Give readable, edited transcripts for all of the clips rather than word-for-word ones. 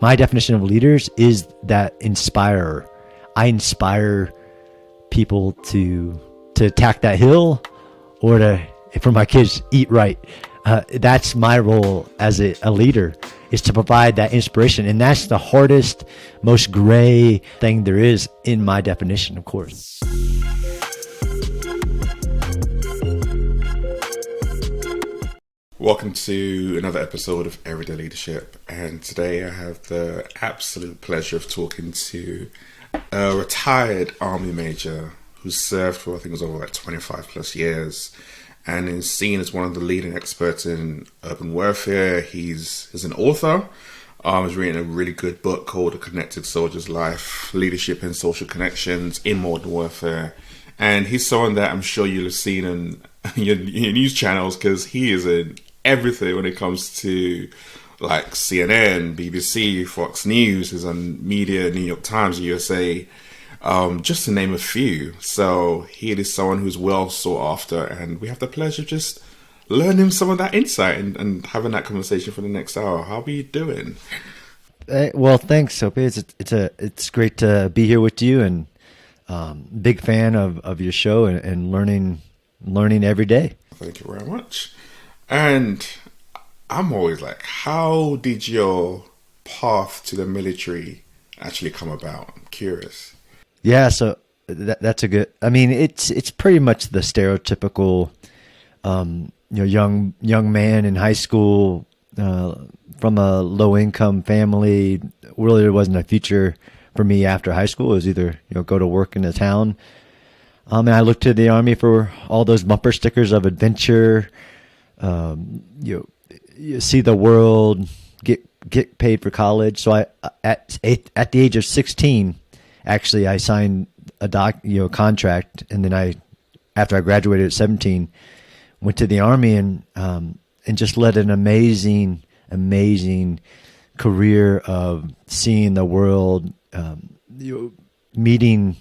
My definition of leaders is that inspirer. I inspire people to attack that hill, or to, for my kids, eat right. That's my role as a leader, is to provide that inspiration. And that's the hardest, most gray thing there is in my definition, of course. Welcome to another episode of Everyday Leadership, and today I have the absolute pleasure of talking to a retired Army major who served for, I think it was over like 25 plus years, and is seen as one of the leading experts in urban warfare. He's an author. He's written a really good book called A Connected Soldier's Life, Leadership and Social Connections in Modern Warfare. And he's someone that I'm sure you'll have seen in your news channels, because he is in everything when it comes to like CNN, BBC, Fox News. He's on media, New York Times, USA, just to name a few. So he is someone who's well sought after, and we have the pleasure of just learning some of that insight and having that conversation for the next hour. How are you doing? Well, thanks, Sophie. It's great to be here with you, and big fan of your show and learning every day. Thank you very much. And I'm always like, how did your path to the military actually come about? I'm curious. Yeah, so that's a good. I mean, it's pretty much the stereotypical, young man in high school, from a low income family. Really, there wasn't a future for me after high school. It was either go to work in the town. And I looked to the Army for all those bumper stickers of adventure. You see the world, get paid for college. So at the age of 16, actually, I signed a contract, and then after I graduated at 17, went to the Army and just led an amazing career of seeing the world, meeting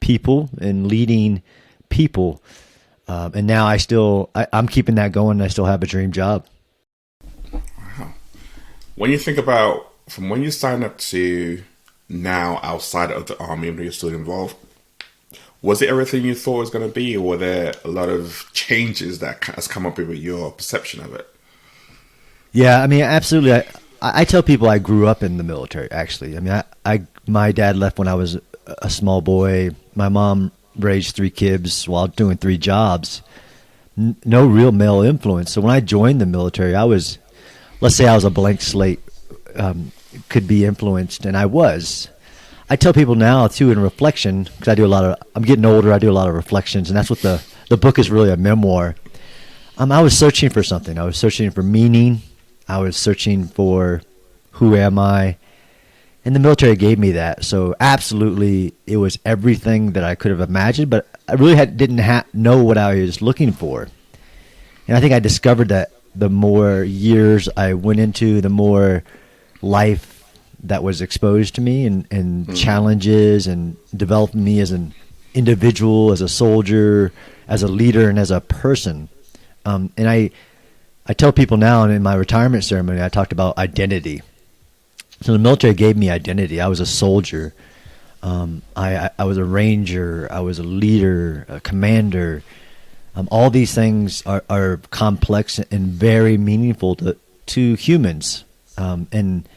people and leading people. And now I'm keeping that going, and I still have a dream job. Wow. When you think about from when you signed up to now outside of the Army, when you're still involved, was it everything you thought it was going to be, or were there a lot of changes that has come up with your perception of it? Yeah, I mean, absolutely. I tell people I grew up in the military, actually. I mean, my dad left when I was a small boy. My mom raised 3 kids while doing 3 jobs. No real male influence. So when I joined the military, let's say I was a blank slate, could be influenced, and I was. I tell people now too, in reflection, because I'm getting older, I do a lot of reflections, and that's what the book is really, a memoir. I was searching for something. I was searching for meaning. I was searching for who am I? And the military gave me that. So absolutely, it was everything that I could have imagined, but I really didn't know what I was looking for. And I think I discovered that the more years I went into, the more life that was exposed to me, and challenges, and developed me as an individual, as a soldier, as a leader, and as a person. And I tell people now, and in my retirement ceremony, I talked about identity. So the military gave me identity. I was a soldier. I was a ranger. I was a leader, a commander. All these things are complex and very meaningful to humans. And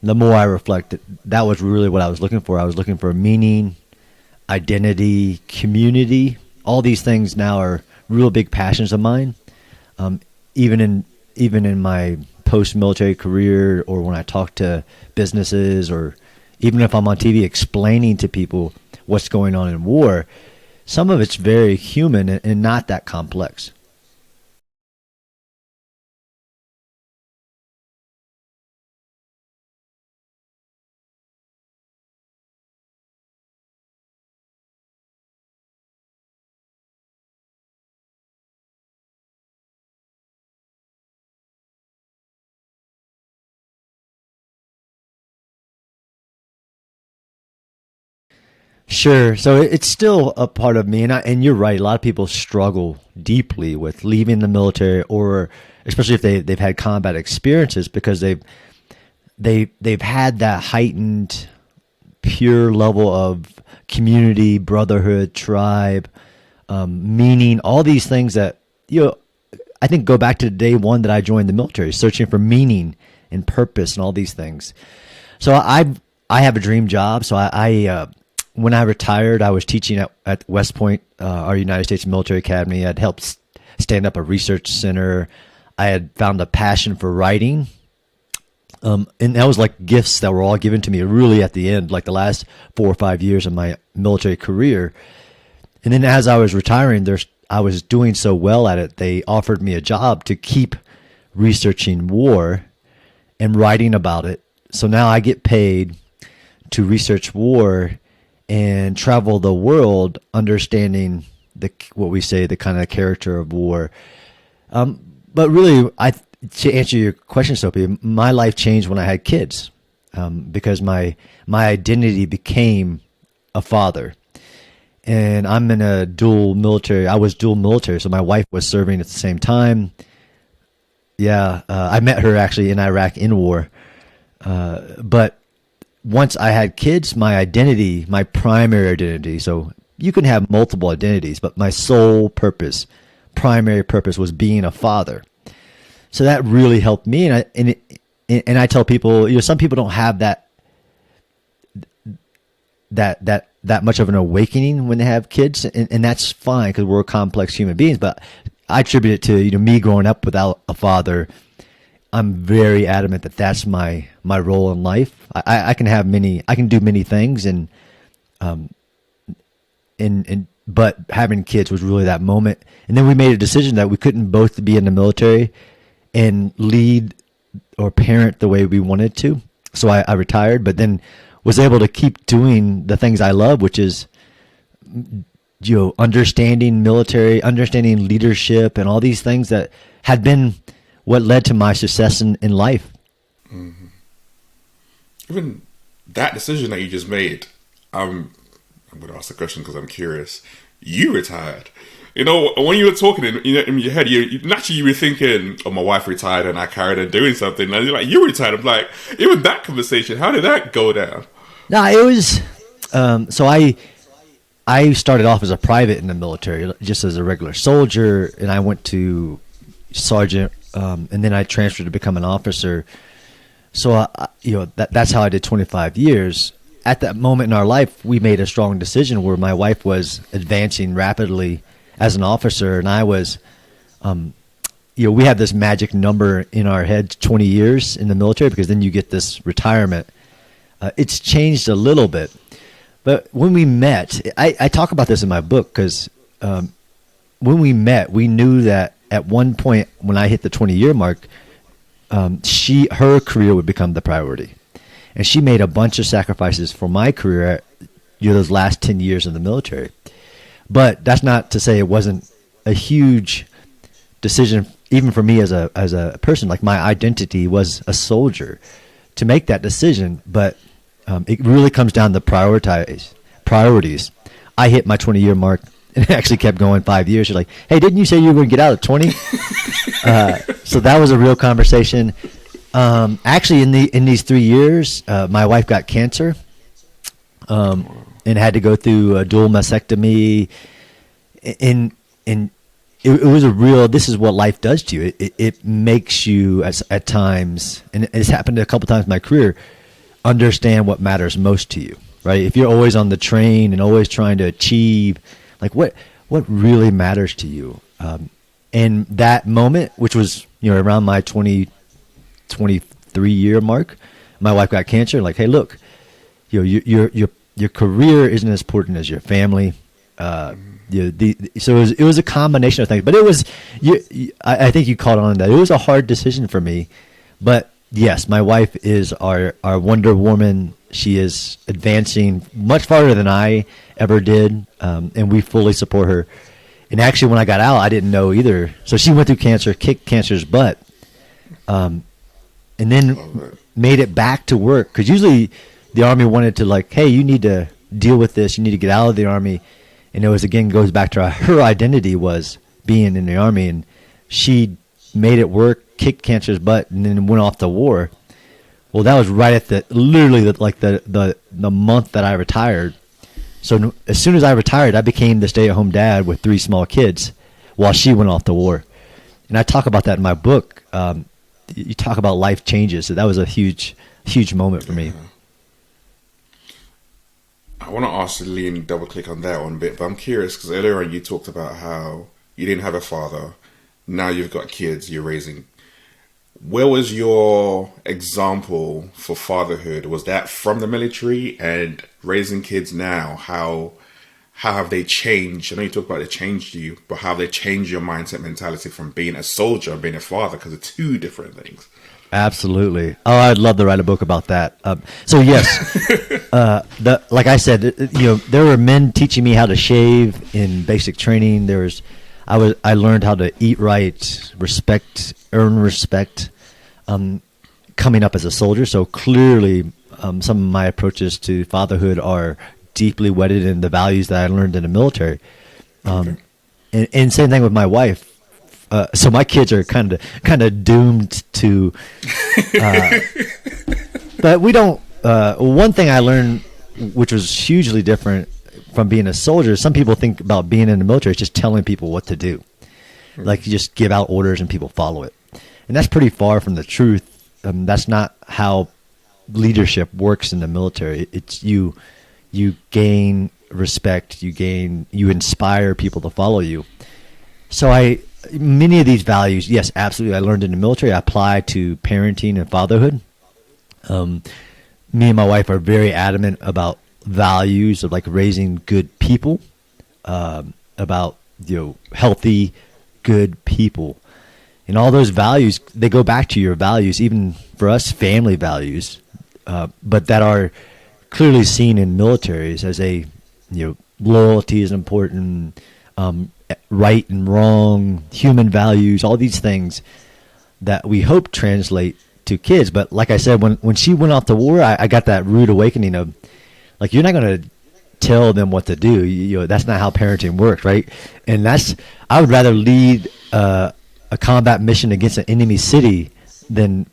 the more I reflect, that was really what I was looking for. I was looking for meaning, identity, community. All these things now are real big passions of mine. Even in my post-military career, or when I talk to businesses, or even if I'm on TV explaining to people what's going on in war, some of it's very human and not that complex. Sure. So it's still a part of me, and you're right. A lot of people struggle deeply with leaving the military, or especially if they've had combat experiences, because they've had that heightened, pure level of community, brotherhood, tribe, meaning, all these things that, I think go back to day one that I joined the military, searching for meaning and purpose and all these things. So I have a dream job. So I when I retired, I was teaching at West Point, our United States Military Academy. I'd helped stand up a research center. I had found a passion for writing. And that was like gifts that were all given to me really at the end, like the last 4 or 5 years of my military career. And then as I was retiring, I was doing so well at it, they offered me a job to keep researching war and writing about it. So now I get paid to research war and travel the world understanding what we say, the kind of character of war. But really, to answer your question, Sophie, my life changed when I had kids, because my identity became a father. And I'm in a dual military. I was dual military, so my wife was serving at the same time. Yeah, I met her actually in Iraq in war. But once I had kids, my identity, my primary identity, so you can have multiple identities, but my sole purpose, primary purpose, was being a father. So that really helped me. And I tell people, some people don't have that much of an awakening when they have kids, and that's fine because we're complex human beings. But I attribute it to me growing up without a father. I'm very adamant that that's my role in life. I can do many things, but having kids was really that moment. And then we made a decision that we couldn't both be in the military and lead or parent the way we wanted to. So I retired, but then was able to keep doing the things I love, which is, understanding military, understanding leadership, and all these things that had been what led to my success in life. Mm-hmm. Even that decision that you just made, I'm going to ask the question because I'm curious. You retired. When you were talking in your head, naturally you were thinking, "Oh, my wife retired and I carried on doing something." And you're like, "You retired." I'm like, even that conversation, how did that go down? No, it was. So I started off as a private in the military, just as a regular soldier, and I went to sergeant, and then I transferred to become an officer. So that's how I did 25 years. At that moment in our life, we made a strong decision where my wife was advancing rapidly as an officer, and I was, we have this magic number in our head, 20 years in the military, because then you get this retirement. It's changed a little bit. But when we met, I talk about this in my book because when we met, we knew that at one point when I hit the 20-year mark, her career would become the priority. And she made a bunch of sacrifices for my career, those last 10 years in the military. But that's not to say it wasn't a huge decision, even for me as a person. Like, my identity was a soldier, to make that decision. But it really comes down to priorities. I hit my 20-year mark, and it actually kept going 5 years. You're like, "Hey, didn't you say you were going to get out at 20?" So that was a real conversation. Actually, in these 3 years, my wife got cancer, and had to go through a dual mastectomy, and it was a real. This is what life does to you. It makes you, at times, and it's happened a couple times in my career, understand what matters most to you. Right? If you're always on the train and always trying to achieve, like what really matters to you. And that moment, which was around my 23-year mark, my wife got cancer. Like, hey, look, your career isn't as important as your family. So it was a combination of things. But it was, I think you caught on that. It was a hard decision for me. But yes, my wife is our Wonder Woman. She is advancing much farther than I ever did, and we fully support her. And actually, when I got out, I didn't know either. So she went through cancer, kicked cancer's butt, and then made it back to work. Because usually the Army wanted to, like, hey, you need to deal with this. You need to get out of the Army. And it was, again, goes back to her identity was being in the Army. And she made it work, kicked cancer's butt, and then went off to war. Well, that was right at the month that I retired. So as soon as I retired, I became the stay-at-home dad with 3 small kids while she went off to war. And I talk about that in my book. You talk about life changes. So that was a huge moment for me. I want to ask you to lean double click on that one a bit, but I'm curious because earlier on you talked about how you didn't have a father. Now you've got kids you're raising. Where was your example for fatherhood? Was that from the military? And raising kids now, how have they changed? I know you talk about they changed you, but how have they changed your mindset mentality from being a soldier and being a father? Because they're 2 different things. Absolutely. Oh, I'd love to write a book about that. So yes, like I said, there were men teaching me how to shave in basic training. I learned how to eat right, earn respect, coming up as a soldier. So clearly, some of my approaches to fatherhood are deeply wedded in the values that I learned in the military. And same thing with my wife. So my kids are kind of doomed to, but we don't. One thing I learned, which was hugely different from being a soldier, some people think about being in the military is just telling people what to do. Like you just give out orders and people follow it. And that's pretty far from the truth. That's not how leadership works in the military. It's you gain respect, you inspire people to follow you. So many of these values, yes, absolutely, I learned in the military. I apply to parenting and fatherhood. Me and my wife are very adamant about values of like raising good people, about healthy, good people, and all those values. They go back to your values, even for us, family values, but that are clearly seen in militaries as loyalty is important, right and wrong, human values, all these things that we hope translate to kids. But like I said, when she went off to war, I got that rude awakening of like, you're not going to tell them what to do. That's not how parenting works, right? And I would rather lead a combat mission against an enemy city than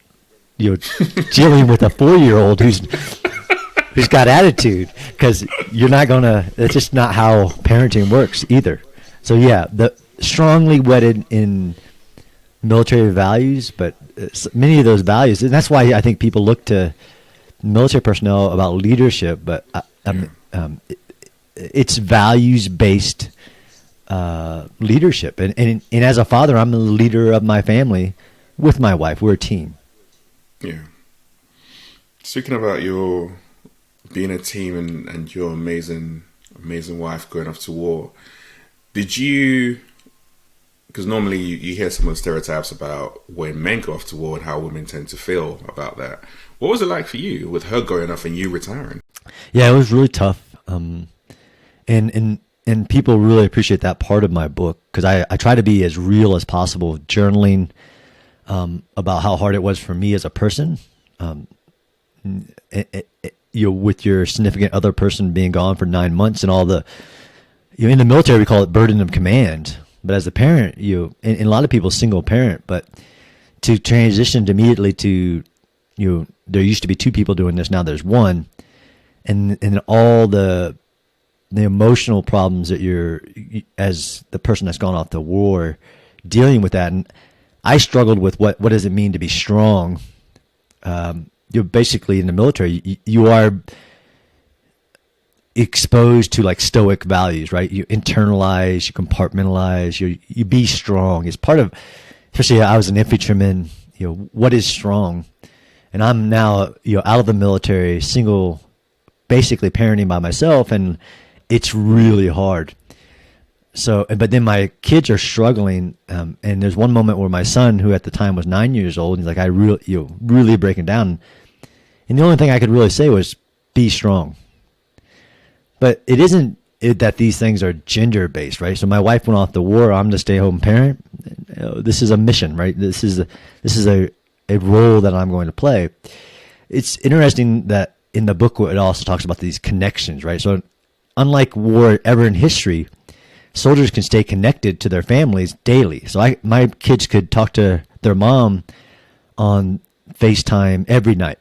dealing with a 4-year-old who's got attitude, because you're not gonna. That's just not how parenting works either. So yeah, the strongly wedded in military values, but many of those values, and that's why I think people look to military personnel about leadership. But it's values based leadership, and as a father, I'm the leader of my family with my wife. We're a team. Yeah. Speaking about your being a team and your amazing wife going off to war, did you, because normally you hear some of the stereotypes about when men go off to war and how women tend to feel about that. What was it like for you with her going off and you retiring? Yeah, it was really tough. And people really appreciate that part of my book, because I try to be as real as possible, journaling about how hard it was for me as a person. With your significant other person being gone for 9 months and all the, in the military we call it burden of command, but as a parent, and a lot of people single parent, but to transition immediately to, there used to be 2 people doing this, now there's 1, and all the emotional problems that you're, as the person that's gone off to war, dealing with that. And I struggled with what does it mean to be strong. You're basically in the military, you are exposed to like stoic values, right? You internalize, you compartmentalize, you be strong. It's part of, especially I was an infantryman, what is strong? And I'm now, out of the military, single, basically parenting by myself, and it's really hard. So, but then my kids are struggling, and there's one moment where my son, who at the time was 9 years old, he's like, I really breaking down. And the only thing I could really say was, be strong. But it isn't that these things are gender based, right? So my wife went off to war. I'm the stay home parent. This is a mission, right? This is a role that I'm going to play. It's interesting that in the book it also talks about these connections, right? So unlike war ever in history, soldiers can stay connected to their families daily. So my kids could talk to their mom on FaceTime every night.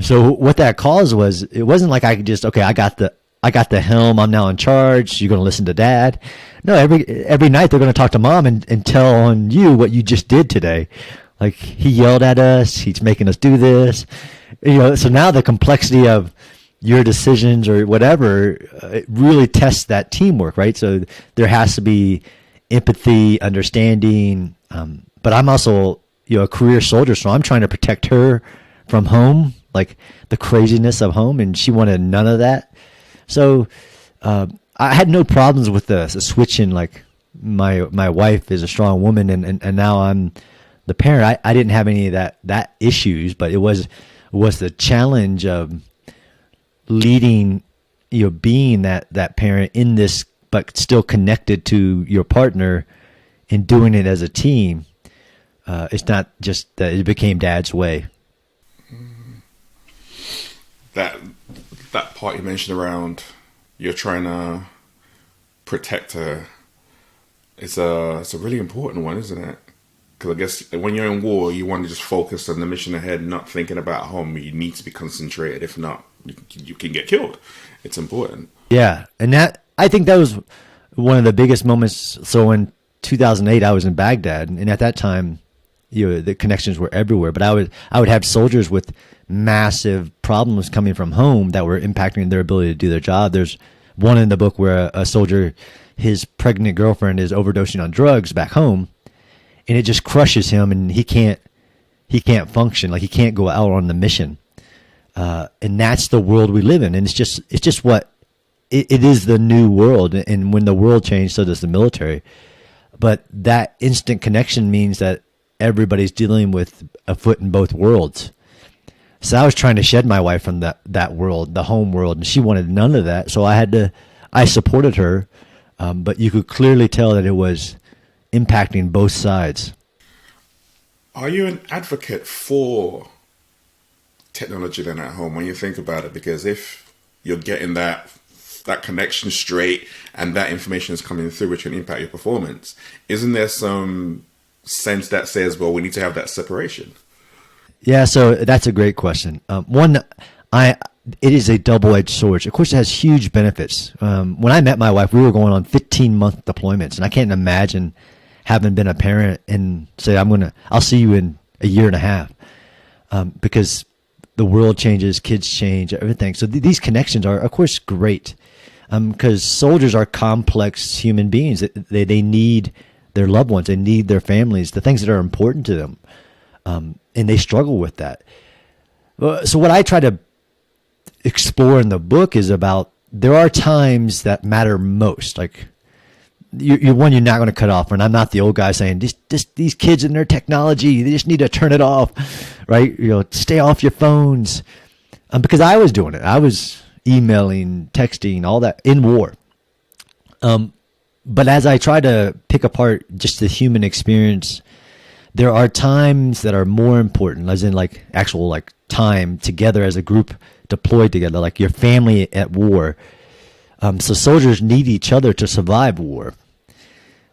So what that caused was, it wasn't like I could just, okay, I got the helm. I'm now in charge. You're going to listen to dad. No, every night they're going to talk to mom and tell on you what you just did today. Like, he yelled at us. He's making us do this. So now the complexity of your decisions or whatever, it really tests that teamwork, right? So there has to be empathy, understanding. But I'm also, a career soldier, so I'm trying to protect her from home, like the craziness of home, and she wanted none of that. So I had no problems with the switching. Like, my wife is a strong woman, and now I'm the parent. I didn't have any of that issues, but it was the challenge of leading, being that parent in this, but still connected to your partner and doing it as a team. It's not just that it became dad's way. That part you mentioned around you're trying to protect her, it's a really important one, isn't it? Because I guess when you're in war, you want to just focus on the mission ahead, not thinking about home. You need to be concentrated. If not, you can get killed. It's important. Yeah, and I think that was one of the biggest moments. So in 2008, I was in Baghdad, and at that time, the connections were everywhere. But I would have soldiers with massive problems coming from home that were impacting their ability to do their job. There's one in the book where a soldier, his pregnant girlfriend is overdosing on drugs back home, and it just crushes him, and he can't function. Like, he can't go out on the mission. And that's the world we live in. And it's just what it is, the new world. And when the world changed, so does the military. But that instant connection means that everybody's dealing with a foot in both worlds. So I was trying to shed my wife from that world, the home world, and she wanted none of that. So I supported her, but you could clearly tell that it was impacting both sides. Are you an advocate for technology then at home when you think about it? Because if you're getting that connection straight and that information is coming through which can impact your performance, isn't there some sense that says, well, we need to have that separation? Yeah, so that's a great question. It is a double-edged sword. Of course, it has huge benefits. When I met my wife, we were going on 15-month deployments, and I can't imagine having been a parent and say, I'll see you in a year and a half, because the world changes, kids change, everything. So these connections are, of course, great, because soldiers are complex human beings. They need their loved ones, they need their families, the things that are important to them, and they struggle with that. So what I try to explore in the book is about, there are times that matter most. Like, you're not going to cut off. And I'm not the old guy saying, these kids and their technology, they just need to turn it off, right? Stay off your phones. Because I was doing it. I was emailing, texting, all that in war. But as I try to pick apart just the human experience, there are times that are more important, as in like actual like time together as a group deployed together, like your family at war. So soldiers need each other to survive war.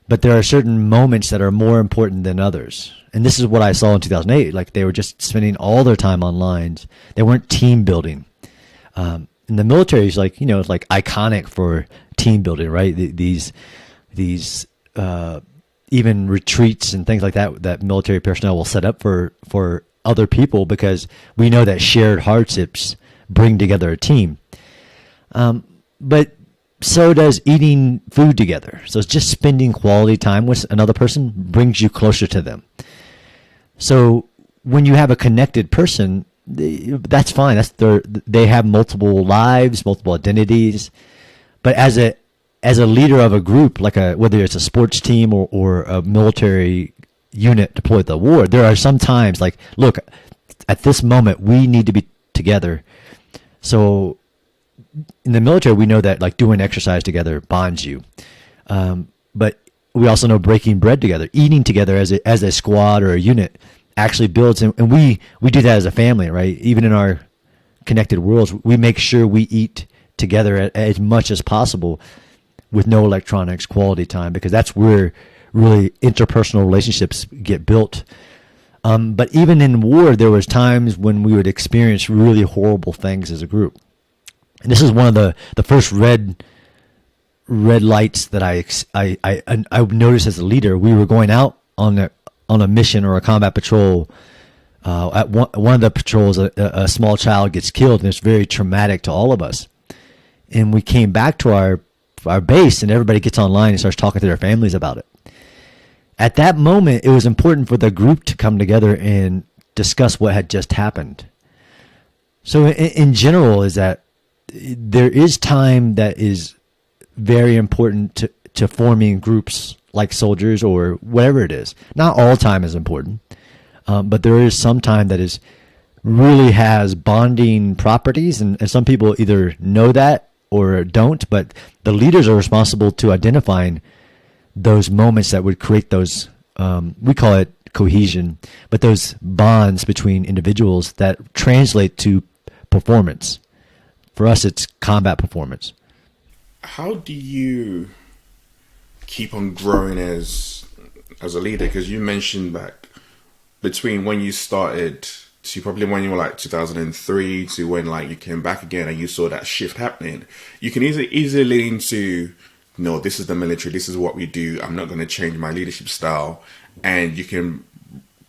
But there are certain moments that are more important than others. And this is what I saw in 2008. Like, they were just spending all their time on lines. They weren't team building. And the military is like, it's like iconic for team building, right? These even retreats and things like that military personnel will set up for other people, because we know that shared hardships bring together a team. But so does eating food together. So it's just spending quality time with another person brings you closer to them. So when you have a connected person, that's fine. They have multiple lives, multiple identities. But as a leader of a group, like whether it's a sports team or a military unit deployed to the war, there are some times like, look, at this moment we need to be together. So in the military, we know that like doing exercise together bonds you. But we also know breaking bread together, eating together as a squad or a unit actually builds. And we do that as a family, right? Even in our connected worlds, we make sure we eat together as much as possible with no electronics, quality time, because that's where really interpersonal relationships get built. But even in war, there was times when we would experience really horrible things as a group. And this is one of the first red lights that I noticed as a leader. We were going out on a mission or a combat patrol. At one of the patrols, a small child gets killed, and it's very traumatic to all of us. And we came back to our base, and everybody gets online and starts talking to their families about it. At that moment, it was important for the group to come together and discuss what had just happened. So in general, is that there is time that is very important to forming groups like soldiers or whatever it is. Not all time is important, but there is some time that is really has bonding properties, and some people either know that or don't, but the leaders are responsible to identifying those moments that would create those, we call it cohesion, but those bonds between individuals that translate to performance. For us, it's combat performance. How do you keep on growing as a leader? Because you mentioned back between when you started to probably when you were like 2003 to when like you came back again and you saw that shift happening, you can easily lean to, no, this is the military, this is what we do, I'm not going to change my leadership style, and you can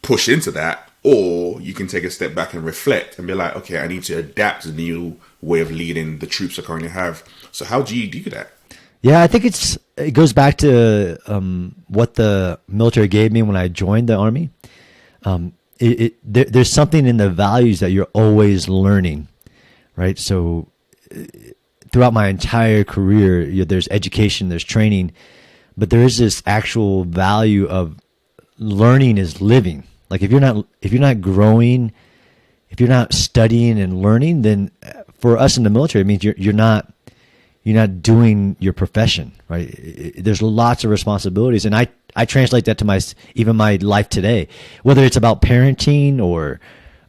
push into that, or you can take a step back and reflect and be like, okay, I need to adapt to the new way of leading the troops I currently have. So how do you do that? Yeah, I think it goes back to what the military gave me when I joined the Army. There's something in the values that you're always learning, right? So throughout my entire career, there's education, there's training, but there is this actual value of learning is living. Like if you're not growing, if you're not studying and learning, then for us in the military, it means you're not doing your profession, right? There's lots of responsibilities, and I translate that to even my life today, whether it's about parenting or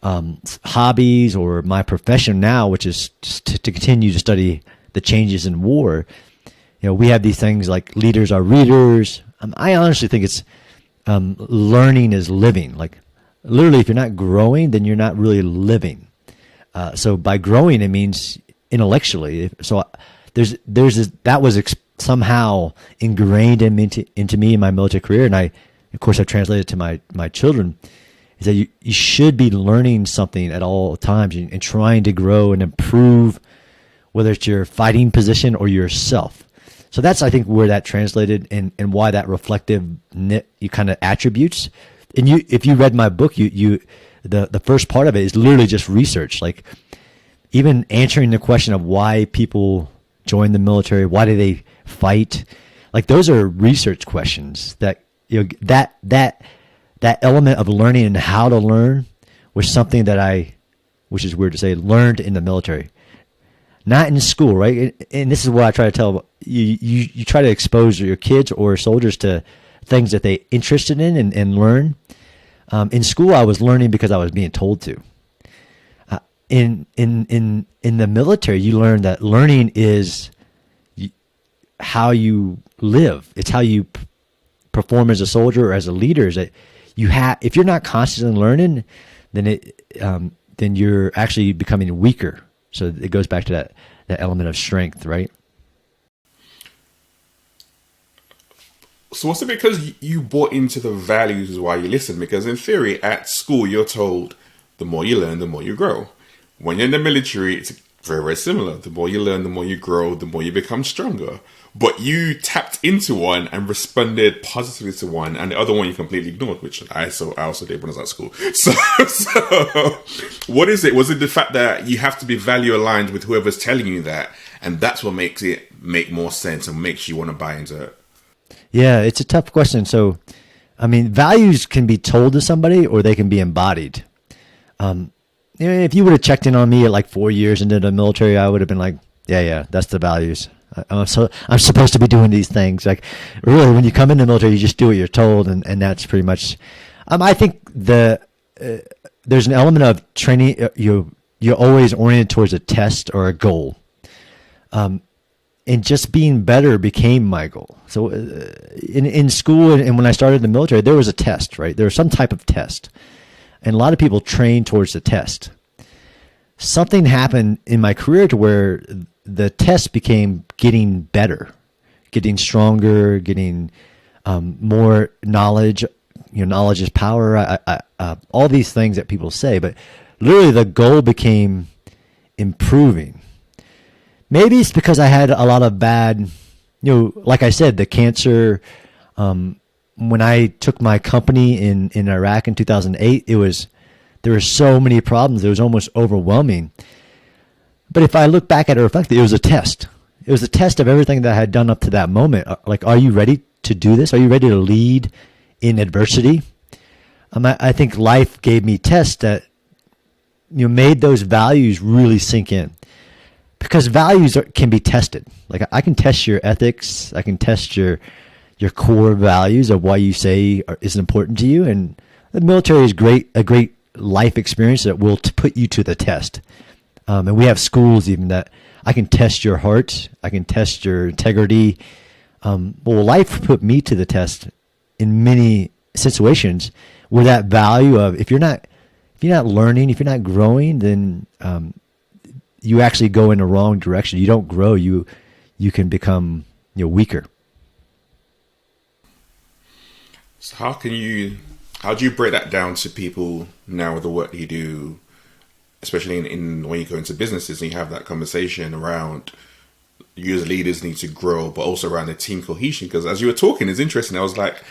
hobbies or my profession now, which is to continue to study the changes in war. We have these things like leaders are readers. I honestly think it's learning is living. Like literally, if you're not growing, then you're not really living. So by growing, it means intellectually. So there's that was somehow ingrained into me in my military career, and I translated to my children, is that you should be learning something at all times and trying to grow and improve, whether it's your fighting position or yourself. So that's, I think, where that translated and why that reflective you kind of attributes. And if you read my book, the first part of it is literally just research, like even answering the question of why people join the military, why do they fight, like those are research questions that that element of learning and how to learn was something that which is weird to say, learned in the military, not in school, right? And this is what I try to tell you try to expose your kids or soldiers to things that they interested in and learn. In school, I was learning because I was being told to. In the military, you learn that learning is how you live. It's how you perform as a soldier or as a leader. Is that if you're not constantly learning, then you're actually becoming weaker. So it goes back to that element of strength, right? So was it because you bought into the values while you listen? Because in theory, at school, you're told the more you learn, the more you grow. When you're in the military, it's very, very similar. The more you learn, the more you grow, the more you become stronger. But you tapped into one and responded positively to one, and the other one you completely ignored, which I also did when I was at school. So what is it? Was it the fact that you have to be value aligned with whoever's telling you that, and that's what makes it make more sense and makes you want to buy into it? Yeah, it's a tough question. So, I mean, values can be told to somebody or they can be embodied. If you would have checked in on me at like 4 years into the military, I would have been like, yeah, that's the values. I'm supposed to be doing these things. Like, really, when you come into the military, you just do what you're told, and that's pretty much. I think there's an element of training. You're always oriented towards a test or a goal, and just being better became my goal. So, in school and when I started the military, there was a test, right? There was some type of test. and a lot of people train towards the test. Something happened in my career to where the test became getting better, getting stronger, getting more knowledge. Knowledge is power. All these things that people say, but literally the goal became improving. Maybe it's because I had a lot of bad, like I said, the cancer. When I took my company in Iraq in 2008, there were so many problems. It was almost overwhelming. But if I look back at it reflectively, it was a test. It was a test of everything that I had done up to that moment. Like, are you ready to do this? Are you ready to lead in adversity? I think life gave me tests that made those values really sink in. Because values can be tested. Like, I can test your ethics. I can test your core values of why you say is important to you. And the military is a great life experience that will put you to the test. And we have schools even that I can test your heart. I can test your integrity. Well, life put me to the test in many situations where that value of if you're not learning, if you're not growing, then you actually go in the wrong direction. You don't grow. You can become weaker. So how do you break that down to people now with the work you do, especially in when you go into businesses and you have that conversation around you as leaders need to grow, but also around the team cohesion? Because as you were talking, it's interesting. I was like,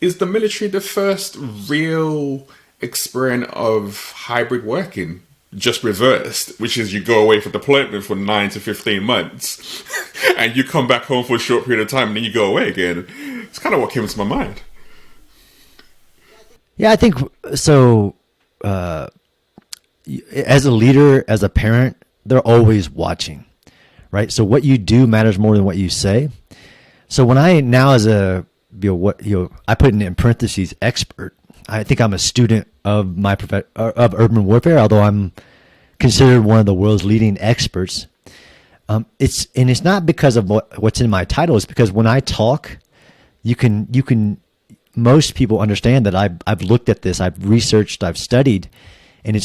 is the military the first real experiment of hybrid working? Just reversed, which is you go away for deployment for 9 to 15 months and you come back home for a short period of time and then you go away again. It's kind of what came into my mind. Yeah, I think so. As a leader, as a parent, they're always watching, right? So what you do matters more than what you say. So when I now as a I put in parentheses expert. I think I'm a student of of urban warfare, although I'm considered one of the world's leading experts. It's not because of what's in my title. It's because when I talk, you can. Most people understand that I've looked at this, I've researched, I've studied, and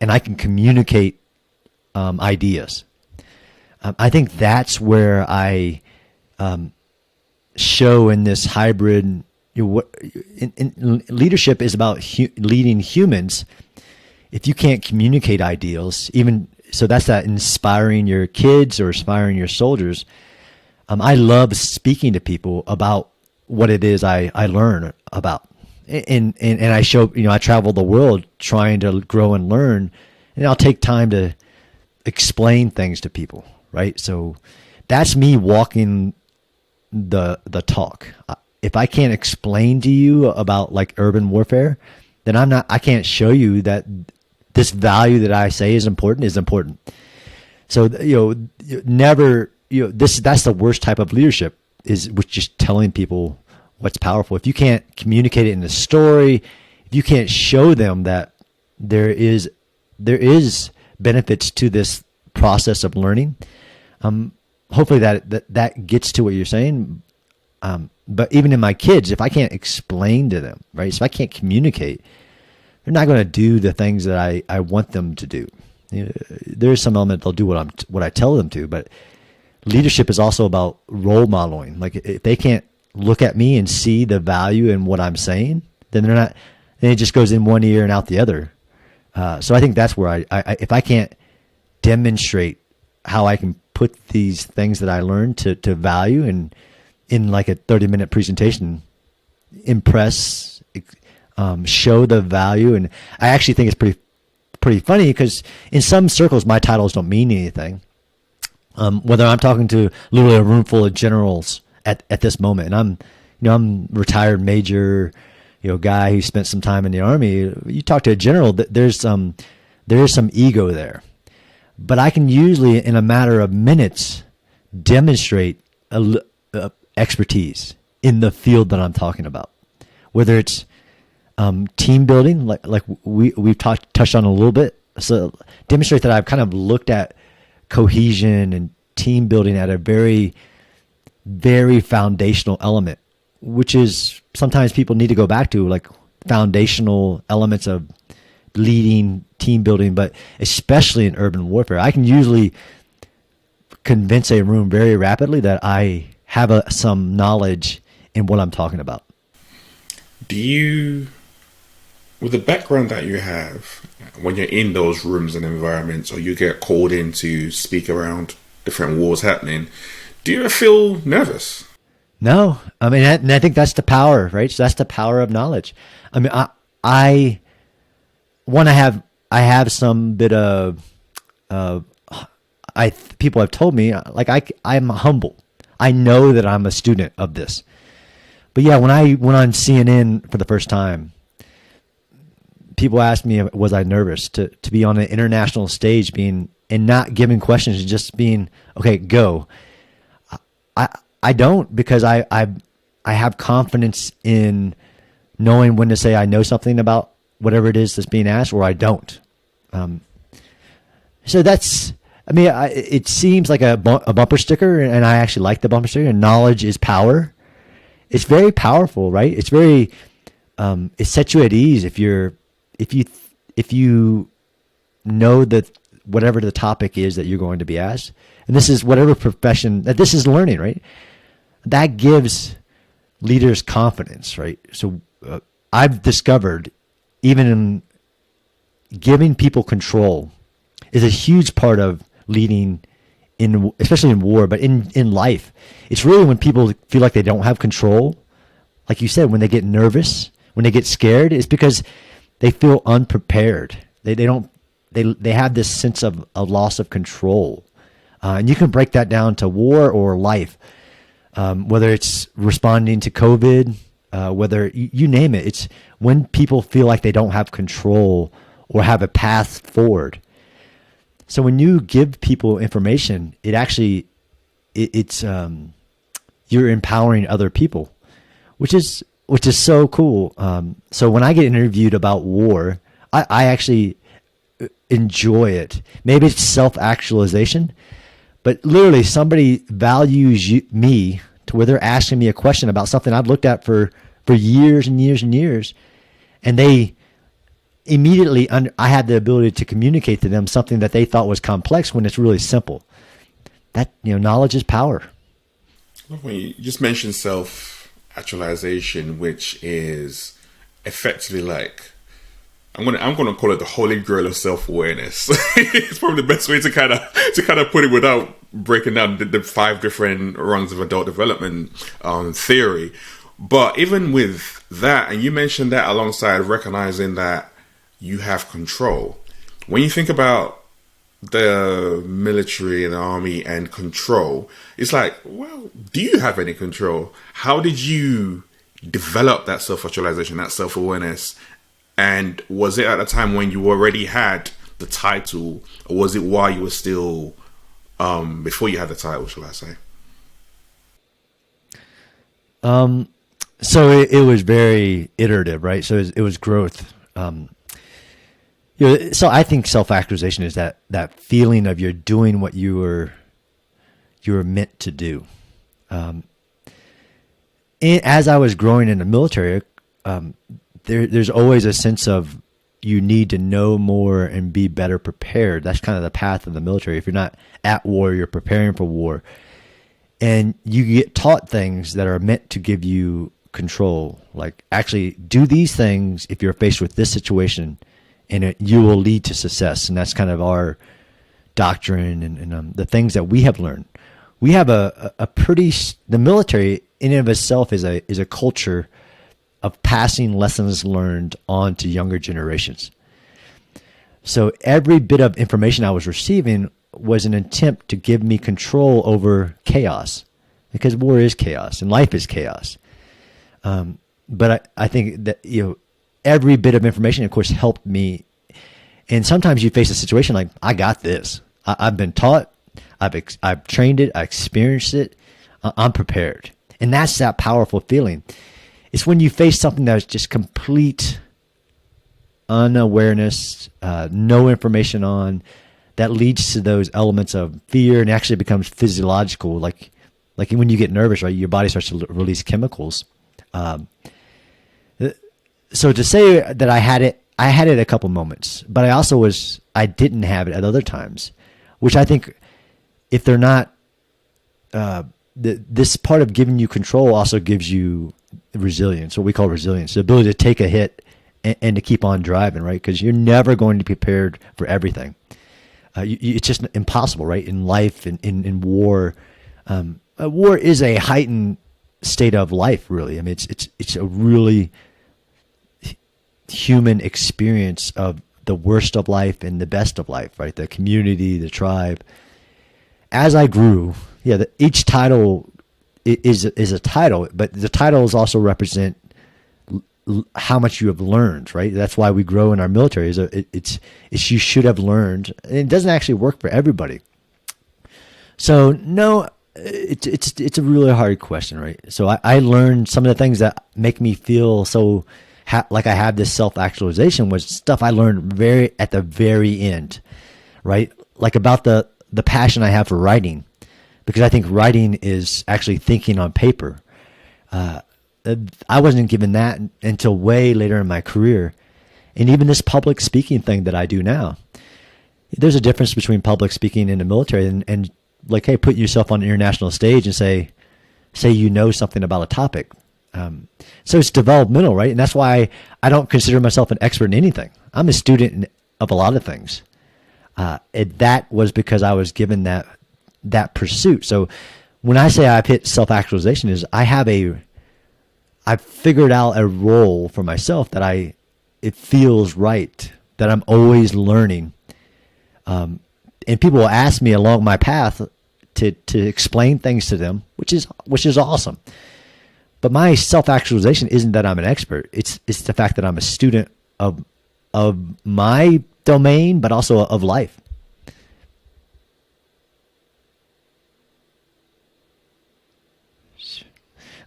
I can communicate ideas. I think that's where I show in this hybrid. Leadership is about leading humans. If you can't communicate ideals, that's that inspiring your kids or inspiring your soldiers. I love speaking to people about what it is I learn about, and I show. I travel the world trying to grow and learn, and I'll take time to explain things to people. Right, so that's me walking the talk. If I can't explain to you about like urban warfare, then I can't show you that this value that I say is important. So, that's the worst type of leadership is with just telling people what's powerful. If you can't communicate it in a story, if you can't show them that there is benefits to this process of learning, hopefully that gets to what you're saying. But even in my kids, if I can't explain to them, right? So if I can't communicate, they're not going to do the things that I want them to do. There's some element they'll do what I tell them to, but leadership is also about role modeling. Like if they can't look at me and see the value in what I'm saying, then they're not. Then it just goes in one ear and out the other. So I think that's where I if I can't demonstrate how I can put these things that I learned to value and in like a 30-minute presentation, impress, show the value. And I actually think it's pretty funny because in some circles, my titles don't mean anything. Whether I'm talking to literally a room full of generals at this moment, and I'm retired major, guy who spent some time in the Army. You talk to a general, there's some ego there, but I can usually in a matter of minutes demonstrate expertise in the field that I'm talking about, whether it's team building, like we've touched on a little bit. So demonstrate that I've kind of looked at cohesion and team building at a very, very foundational element, which is sometimes people need to go back to, like foundational elements of leading, team building, but especially in urban warfare, I can usually convince a room very rapidly that I have some knowledge in what I'm talking about. Do you, with the background that you have, when you're in those rooms and environments, or you get called in to speak around different wars happening, do you ever feel nervous? No, I mean, and I think that's the power, right? So that's the power of knowledge. I mean, I have some bit of, people have told me, like, I'm humble. I know that I'm a student of this. But yeah, when I went on CNN for the first time, people asked me, was I nervous to be on an international stage, and not giving questions and just being, okay, go. I don't, because I have confidence in knowing when to say I know something about whatever it is that's being asked, or I don't. So that's, I mean, it seems like a bumper sticker, and I actually like the bumper sticker. And knowledge is power. It's very powerful, right? It's very, it sets you at ease if you know that whatever the topic is that you're going to be asked, and this is whatever profession that this is learning, right? That gives leaders confidence, right? So I've discovered even in giving people control is a huge part of leading, especially in war, but in life. It's really when people feel like they don't have control, like you said, when they get nervous, when they get scared, it's because they feel unprepared. They have this sense of a loss of control. And you can break that down to war or life, whether it's responding to COVID, whether you name it. It's when people feel like they don't have control or have a path forward. So when you give people information, it's you're empowering other people, which is so cool. So when I get interviewed about war, I actually enjoy it. Maybe it's self-actualization, but literally somebody values me to where they're asking me a question about something I've looked at for years and years and years, and they immediately I had the ability to communicate to them something that they thought was complex when it's really simple. That, knowledge is power. Well, you just mentioned self-actualization, which is effectively like, I'm gonna call it the holy grail of self-awareness. It's probably the best way to kind of put it without breaking down the 5 different rungs of adult development theory. But even with that, and you mentioned that alongside recognizing that you have control. When you think about the military and the army and control, it's like, well, do you have any control? How did you develop that self-actualization, that self-awareness? And was it at a time when you already had the title, or was it while you were still, before you had the title, shall I say? So it was very iterative, right? So it was growth. So I think self-actualization is that feeling of you're doing what you were meant to do. And as I was growing in the military, there's always a sense of you need to know more and be better prepared. That's kind of the path of the military. If you're not at war, you're preparing for war. And you get taught things that are meant to give you control. Like, actually do these things if you're faced with this situation, and you will lead to success. And that's kind of our doctrine and the things that we have learned. We have the military in and of itself is a culture of passing lessons learned on to younger generations. So every bit of information I was receiving was an attempt to give me control over chaos, because war is chaos and life is chaos. But I think that, every bit of information, of course, helped me. And sometimes you face a situation like, I got this. I've been taught. I've trained it. I experienced it. I'm prepared. And that's that powerful feeling. It's when you face something that is just complete unawareness, no information on, that leads to those elements of fear, and actually becomes physiological. Like when you get nervous, right, your body starts to release chemicals. So to say that I I had it a couple moments, but I didn't have it at other times, which I think if they're not, this part of giving you control also gives you resilience, what we call resilience, the ability to take a hit and to keep on driving, right? Because you're never going to be prepared for everything. It's just impossible, right? In life, in war, war is a heightened state of life, really. I mean, it's a really human experience of the worst of life and the best of life, right? The community, the tribe. As I grew, each title is a title, but the titles also represent how much you have learned, right? That's why we grow in our military. It's you should have learned. And it doesn't actually work for everybody. So no, it's a really hard question, right? So I learned some of the things that make me feel so like I have this self-actualization was stuff I learned at the very end, right? Like about the passion I have for writing, because I think writing is actually thinking on paper. I wasn't given that until way later in my career. And even this public speaking thing that I do now, there's a difference between public speaking in the military and like, hey, put yourself on an international stage and say you know something about a topic. So it's developmental, right? And that's why I don't consider myself an expert in anything. I'm a student of a lot of things. That was because I was given that pursuit. So when I say I've hit self-actualization, is I've figured out a role for myself that it feels right, that I'm always learning. And people will ask me along my path to explain things to them, which is awesome. But my self-actualization isn't that I'm an expert. It's the fact that I'm a student of my domain, but also of life.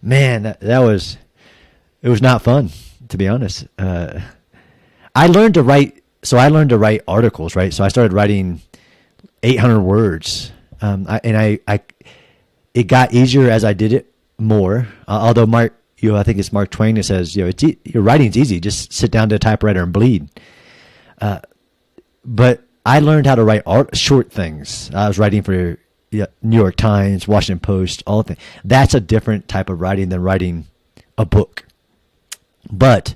Man, it was not fun, to be honest. I learned to write articles, right? So I started writing 800 words. It got easier as I did it more. Although I think it's Mark Twain that says, your writing's easy. Just sit down to a typewriter and bleed. But I learned how to write short things. I was writing for New York Times, Washington Post, all of that. That's a different type of writing than writing a book. But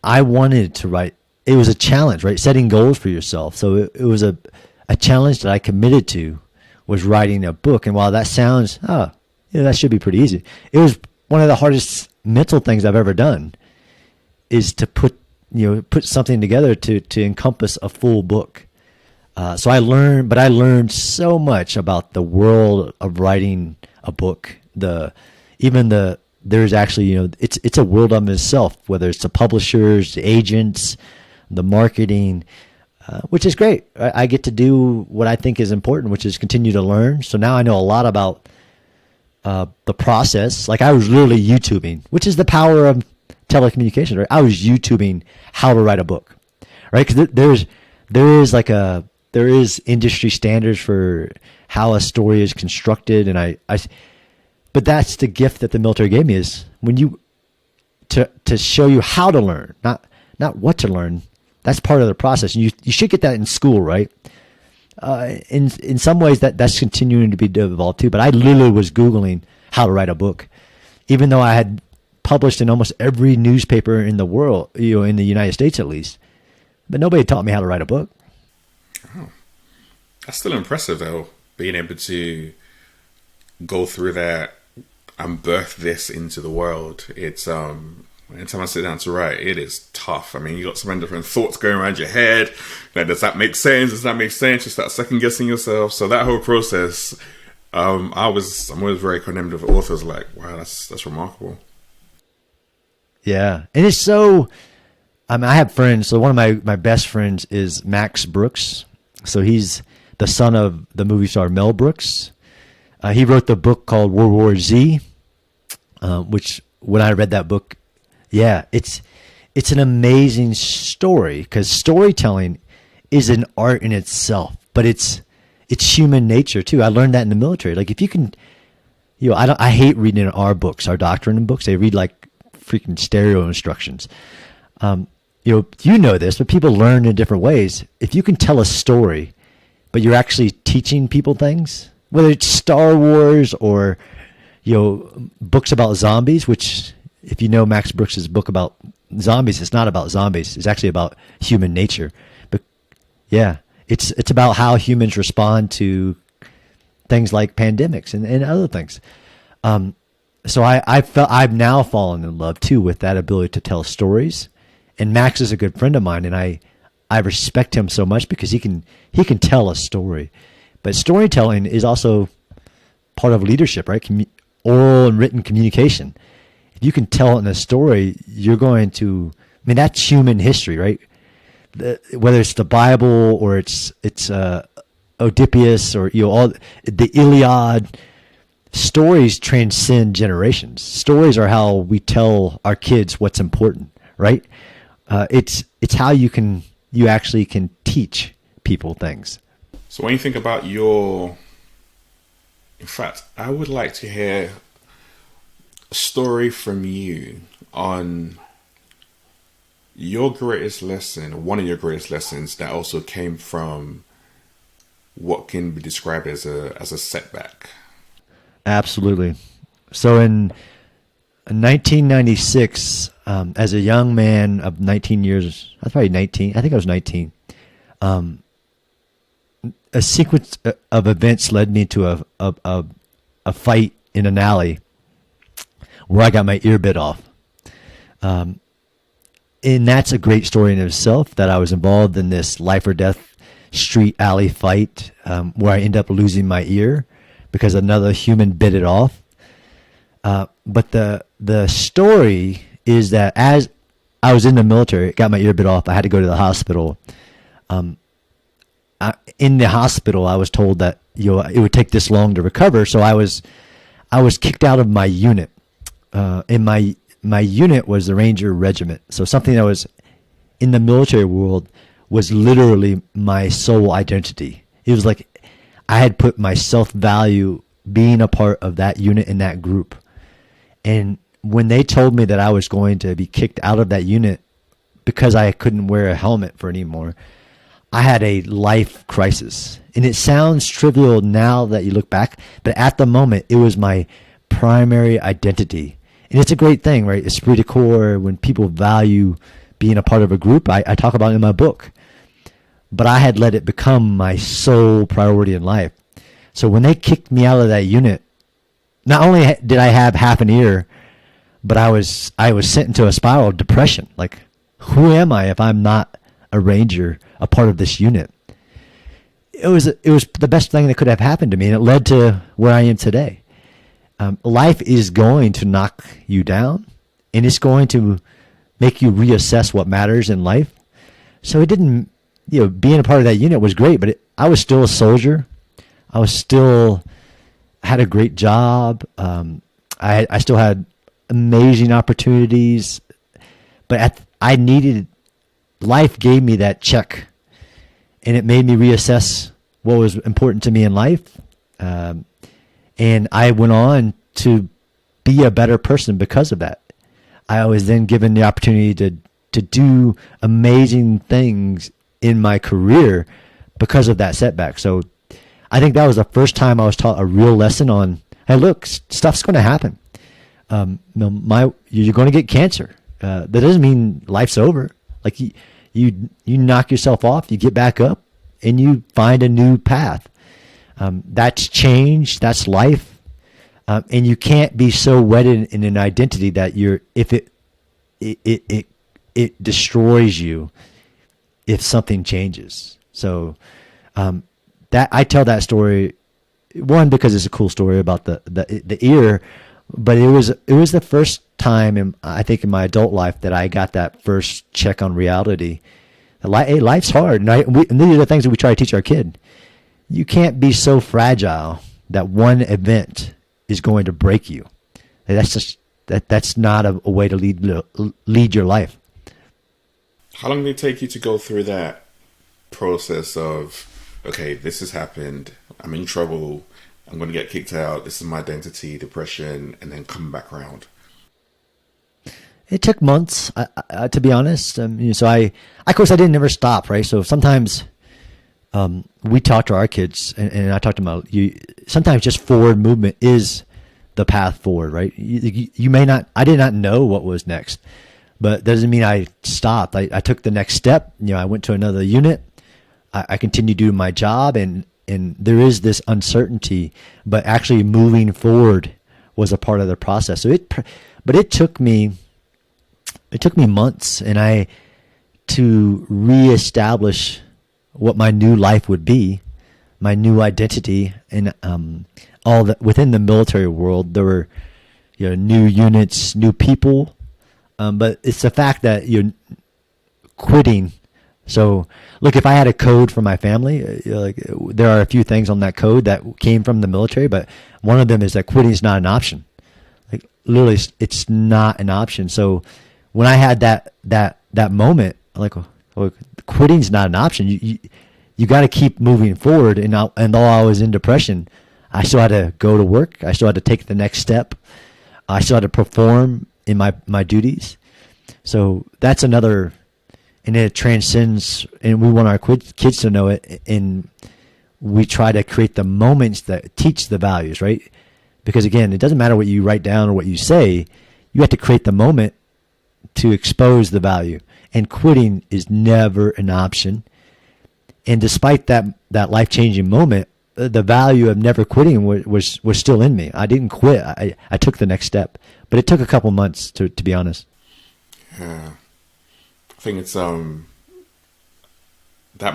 I wanted to write. It was a challenge, right? Setting goals for yourself. So it was a challenge that I committed to, was writing a book. And while that sounds, that should be pretty easy, it was one of the hardest mental things I've ever done, is to put something together to encompass a full book. So I learned so much about the world of writing a book. There's actually, it's a world of itself, whether it's the publishers, the agents, the marketing, which is great. I get to do what I think is important, which is continue to learn. So now I know a lot about the process. Like I was literally YouTubing, which is the power of telecommunications, right? I was YouTubing how to write a book, right? Because there is industry standards for how a story is constructed, and but that's the gift that the military gave me, is to show you how to learn, not what to learn. That's part of the process. You should get that in school, right? In some ways that's continuing to be developed too. But I literally was Googling how to write a book, even though I had published in almost every newspaper in the world, in the United States at least. But nobody taught me how to write a book. Oh, that's still impressive though, being able to go through that and birth this into the world. It's anytime I sit down to write, it is tough. I mean, you got so many different thoughts going around your head. Like, does that make sense? Does that make sense? You start second guessing yourself. So that whole process, I'm always very condemned of authors. Like, wow, that's remarkable. Yeah, and it's so. I have friends. So one of my best friends is Max Brooks. So he's the son of the movie star Mel Brooks. He wrote the book called World War Z, which when I read that book, it's an amazing story, because storytelling is an art in itself, but it's human nature too. I learned that in the military. Like if you can, I hate reading our books, our doctrine books. They read like freaking stereo instructions. you know this, but people learn in different ways. If you can tell a story, but you're actually teaching people things, whether it's Star Wars or, books about zombies, which if you know Max Brooks' book about zombies, it's not about zombies. It's actually about human nature. But yeah, it's about how humans respond to things like pandemics and other things. So I've now fallen in love too with that ability to tell stories. And Max is a good friend of mine, and I respect him so much because he can tell a story. But storytelling is also part of leadership, right? Oral and written communication. If you can tell it in a story, you're going to. I mean, that's human history, right? Whether it's the Bible or it's Oedipus or all the Iliad, stories transcend generations. Stories are how we tell our kids what's important, right? It's how you actually can teach people things. So when you think about in fact, I would like to hear a story from you on your greatest lesson, one of your greatest lessons that also came from what can be described as a setback. Absolutely. So in 1996, as a young man of 19 years, I was probably 19. I think I was 19. A sequence of events led me to a fight in an alley where I got my ear bit off. And that's a great story in itself, that I was involved in this life or death street alley fight where I ended up losing my ear because another human bit it off. But the story is that as I was in the military, got my ear bit off, I had to go to the hospital. In the hospital, I was told that it would take this long to recover, so I was kicked out of my unit. And my unit was the Ranger Regiment, so something that was in the military world was literally my sole identity. It was like I had put my self-value being a part of that unit and that group. And when they told me that I was going to be kicked out of that unit because I couldn't wear a helmet for anymore, I had a life crisis. And it sounds trivial now that you look back, but at the moment, it was my primary identity. And it's a great thing, right? Esprit de corps, when people value being a part of a group, I talk about it in my book. But I had let it become my sole priority in life. So when they kicked me out of that unit, not only did I have half an ear, but I was sent into a spiral of depression. Like, who am I if I'm not a Ranger, a part of this unit? It was the best thing that could have happened to me, and it led to where I am today. Life is going to knock you down, and it's going to make you reassess what matters in life. So it didn't, being a part of that unit was great, but I was still a soldier. I was still had a great job. I still had amazing opportunities, but life gave me that check, and it made me reassess what was important to me in life. And I went on to be a better person because of that. I was then given the opportunity to do amazing things in my career because of that setback. So I think that was the first time I was taught a real lesson on, hey, look, stuff's going to happen. You're going to get cancer. That doesn't mean life's over. Like you knock yourself off, you get back up, and you find a new path. That's change. That's life. And you can't be so wedded in an identity that if it destroys you if something changes. So that I tell that story, one, because it's a cool story about the ear, but it was the first time I think in my adult life that I got that first check on reality. Hey, life's hard, and these are the things that we try to teach our kid. You can't be so fragile that one event is going to break you. That's not a way to lead your life. How long did it take you to go through that process of, okay, this has happened, I'm in trouble, I'm going to get kicked out, this is my identity, depression, and then come back around? It took months, to be honest. So of course, I didn't never stop, right? So sometimes we talk to our kids, and I talk to my you. Sometimes just forward movement is the path forward, right? You may not. I did not know what was next, but doesn't mean I stopped. I took the next step. I went to another unit. I continued doing my job, and there is this uncertainty, but actually moving forward was a part of the process. But it took me months, and to reestablish what my new life would be, my new identity, and all that within the military world. There were new units, new people, but it's the fact that you're quitting. So look, if I had a code for my family, there are a few things on that code that came from the military, but one of them is that quitting is not an option. Like literally, it's not an option. So when I had that moment, quitting's not an option. You got to keep moving forward. And although I was in depression, I still had to go to work. I still had to take the next step. I still had to perform in my duties. So that's another, and it transcends. And we want our kids to know it. And we try to create the moments that teach the values, right? Because again, it doesn't matter what you write down or what you say. You have to create the moment to expose the value. And quitting is never an option. And despite that life-changing moment, the value of never quitting was still in me. I didn't quit. I took the next step. But it took a couple months, to be honest. Yeah. I think it's that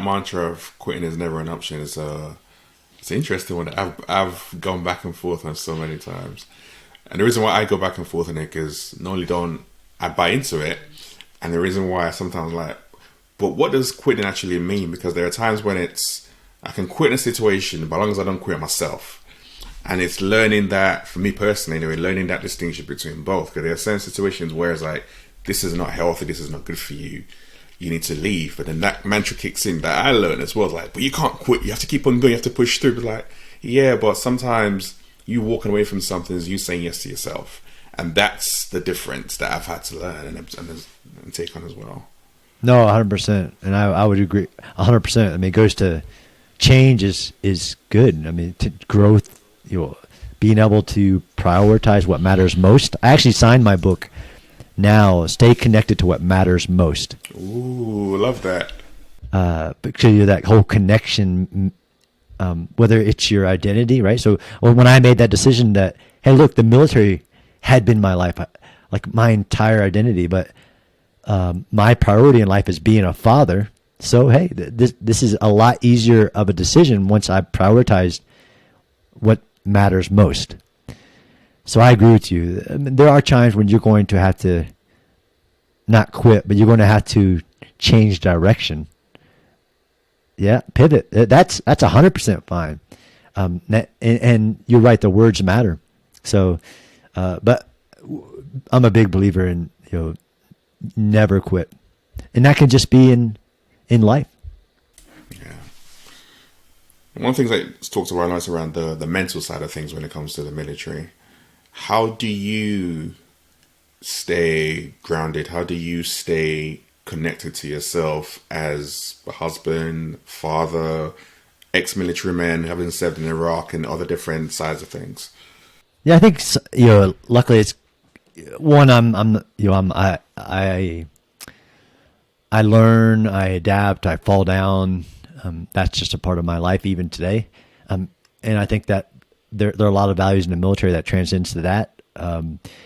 mantra of quitting is never an option is it's an interesting one. I've gone back and forth on so many times. And the reason why I go back and forth on it is not only don't I buy into it, and the reason why I sometimes but what does quitting actually mean? Because there are times when I can quit in a situation, but as long as I don't quit myself. And it's learning that, for me personally anyway, learning that distinction between both. Because there are certain situations where it's this is not healthy, this is not good for you, you need to leave. But then that mantra kicks in that I learned as well. But you can't quit, you have to keep on going, you have to push through. But yeah, but sometimes you walking away from something is you saying yes to yourself. And that's the difference that I've had to learn and take on as well. No, 100%. And I would agree 100%. I mean, it goes to change is good. I mean, growth, being able to prioritize what matters most. I actually signed my book now, Stay Connected to What Matters Most. Ooh, love that. Because that whole connection, whether it's your identity, right? So when I made that decision that, hey, look, the military had been my life, like my entire identity, but my priority in life is being a father. So hey, this is a lot easier of a decision once I prioritized what matters most. So I agree with you. I mean, there are times when you're going to have to not quit, but you're going to have to change direction. Yeah, pivot. That's 100% fine. And you're right. The words matter. So. But I'm a big believer in never quit, and that can just be in life. Yeah. One of the things I talked about is around the mental side of things when it comes to the military. How do you stay grounded? How do you stay connected to yourself as a husband, father, ex-military man, having served in Iraq and other different sides of things? Yeah, I think luckily it's one. I learn, I adapt, I fall down. That's just a part of my life even today. And I think that there are a lot of values in the military that transcends to that.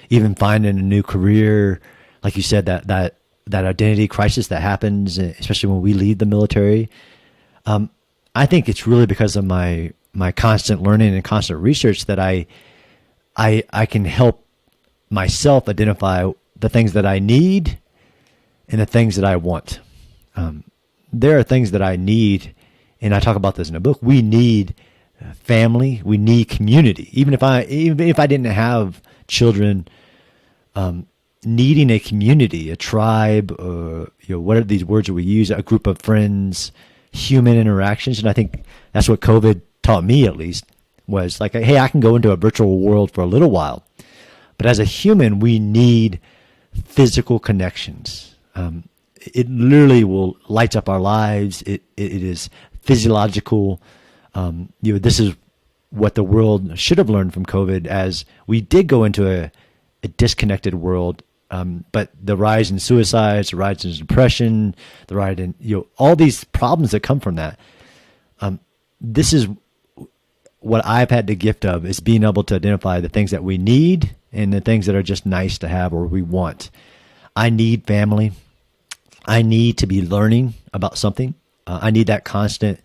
Even finding a new career, like you said, that identity crisis that happens, especially when we leave the military. I think it's really because of my constant learning and constant research that I can help myself identify the things that I need and the things that I want. There are things that I need, and I talk about this in the book. We need family. We need community. Even if I didn't have children, needing a community, a tribe, what are these words that we use? A group of friends, human interactions, and I think that's what COVID taught me, at least, was hey, I can go into a virtual world for a little while, but as a human, we need physical connections. It literally will light up our lives. It is physiological. This is what the world should have learned from COVID, as we did go into a disconnected world. But the rise in suicides, the rise in depression, the rise in all these problems that come from that. This is what I've had the gift of, is being able to identify the things that we need and the things that are just nice to have or we want. I need family. I need to be learning about something. I need that constant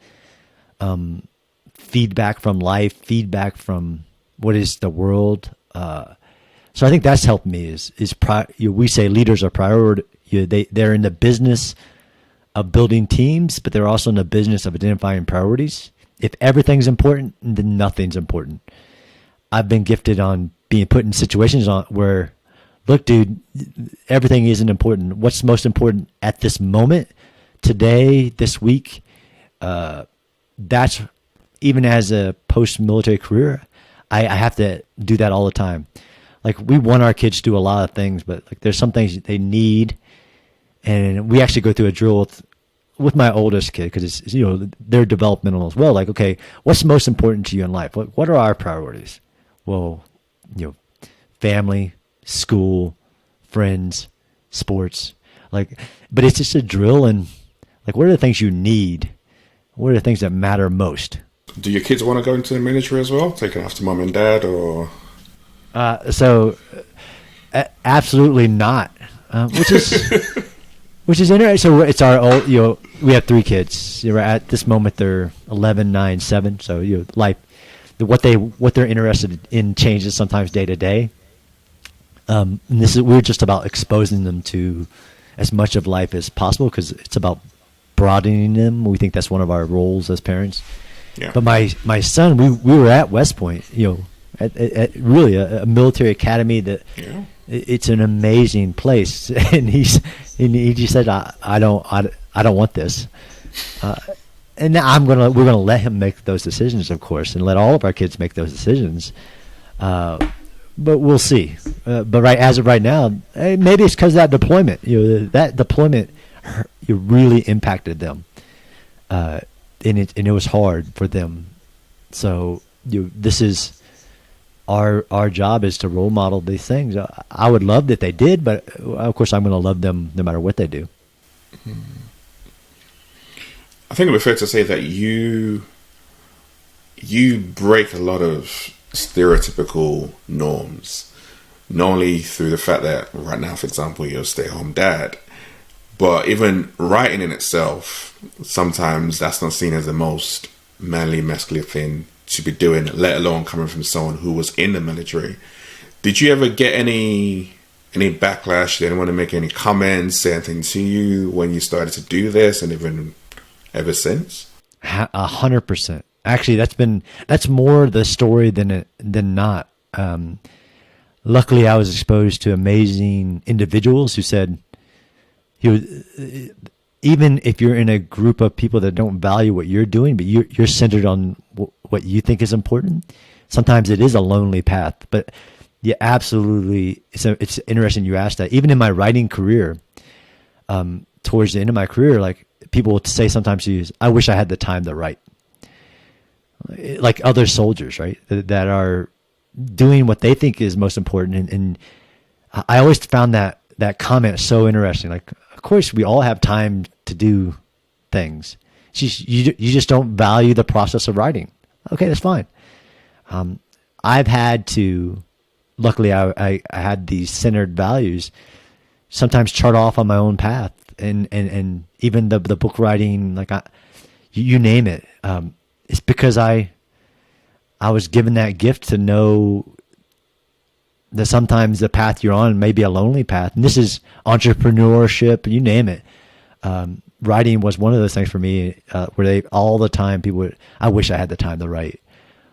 feedback from life, feedback from what is the world. So I think that's helped me. We say leaders are priority. They're in the business of building teams, but they're also in the business of identifying priorities. If everything's important, then nothing's important. I've been gifted on being put in situations where, look, dude, everything isn't important. What's most important at this moment, today, this week? That's, even as a post-military career, I have to do that all the time. Like, we want our kids to do a lot of things, but like there's some things they need, and we actually go through a drill with my oldest kid, because it's they're developmental as well. Like, okay, what's most important to you in life? What are our priorities? Well, family, school, friends, sports. Like, but it's just a drill, and like, what are the things you need? What are the things that matter most? Do your kids want to go into the military as well, taking after mom and dad, or? Absolutely not. Which is interesting. So it's our old. We have 3 kids. At this moment, they're 11, 9, 7. So life, what they're interested in changes sometimes day to day. And we're just about exposing them to as much of life as possible, because it's about broadening them. We think that's one of our roles as parents. Yeah. But my son, we were at West Point, at really a military academy that it's an amazing place, and he just said, I don't want this, and now we're gonna let him make those decisions, of course, and let all of our kids make those decisions, but we'll see. But as of right now, maybe it's because of that deployment. That deployment really impacted them, and it was hard for them. So this is our job, is to role model these things. I would love that they did, but of course I'm going to love them no matter what they do. I think it would be fair to say that you break a lot of stereotypical norms, not only through the fact that right now, for example, you're a stay-at-home dad, but even writing in itself, sometimes that's not seen as the most manly, masculine thing to be doing, let alone coming from someone who was in the military. Did you ever get any backlash? Did anyone make any comments, say anything to you when you started to do this, and even ever since? 100%. Actually, that's more the story than not. Luckily, I was exposed to amazing individuals who said, even if you're in a group of people that don't value what you're doing, but you're centered on what you think is important, sometimes it is a lonely path. But yeah, absolutely, it's interesting you asked that. Even in my writing career, towards the end of my career, like, people will say sometimes to you, I wish I had the time to write. Like other soldiers, right, that are doing what they think is most important. And I always found that comment so interesting. Like, of course, we all have time to do things. You just don't value the process of writing. Okay, that's fine. I've had to, luckily, I had these centered values, sometimes chart off on my own path, and even the book writing, like you name it. It's because I was given that gift to know that sometimes the path you're on may be a lonely path. And this is entrepreneurship, you name it. Writing was one of those things for me, where all the time people would, I wish I had the time to write.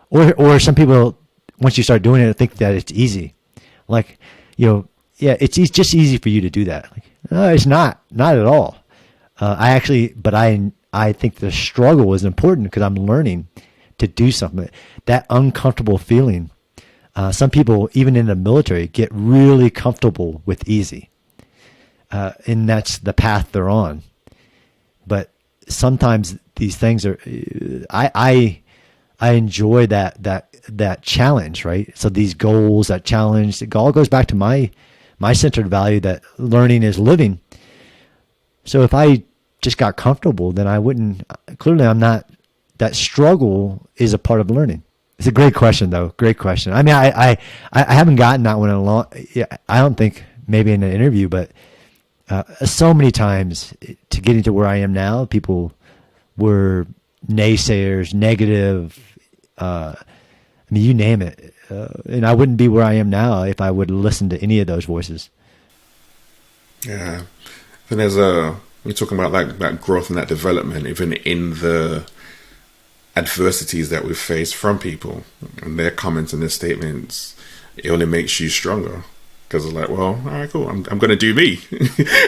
Or some people, once you start doing it, think that it's easy. Like, it's just easy for you to do that. Like, no, it's not at all. I think the struggle is important, because I'm learning to do something. That uncomfortable feeling. Some people, even in the military, get really comfortable with easy. and that's the path they're on. But sometimes these things are, I enjoy that challenge, right? So these goals, that challenge, it all goes back to my centered value that learning is living. So if I just got comfortable, then I wouldn't, clearly I'm not, that struggle is a part of learning. It's a great question though. Great question. I mean, I haven't gotten that one in a long, yeah, I don't think maybe in an interview, but so many times to getting to where I am now, people were naysayers, negative, I mean, you name it. And I wouldn't be where I am now if I would listen to any of those voices. Yeah. And there's we're talking about like that growth and that development, even in the adversities that we've faced from people and their comments and their statements, it only makes you stronger. Because it's like, well, all right, cool. I'm going to do me.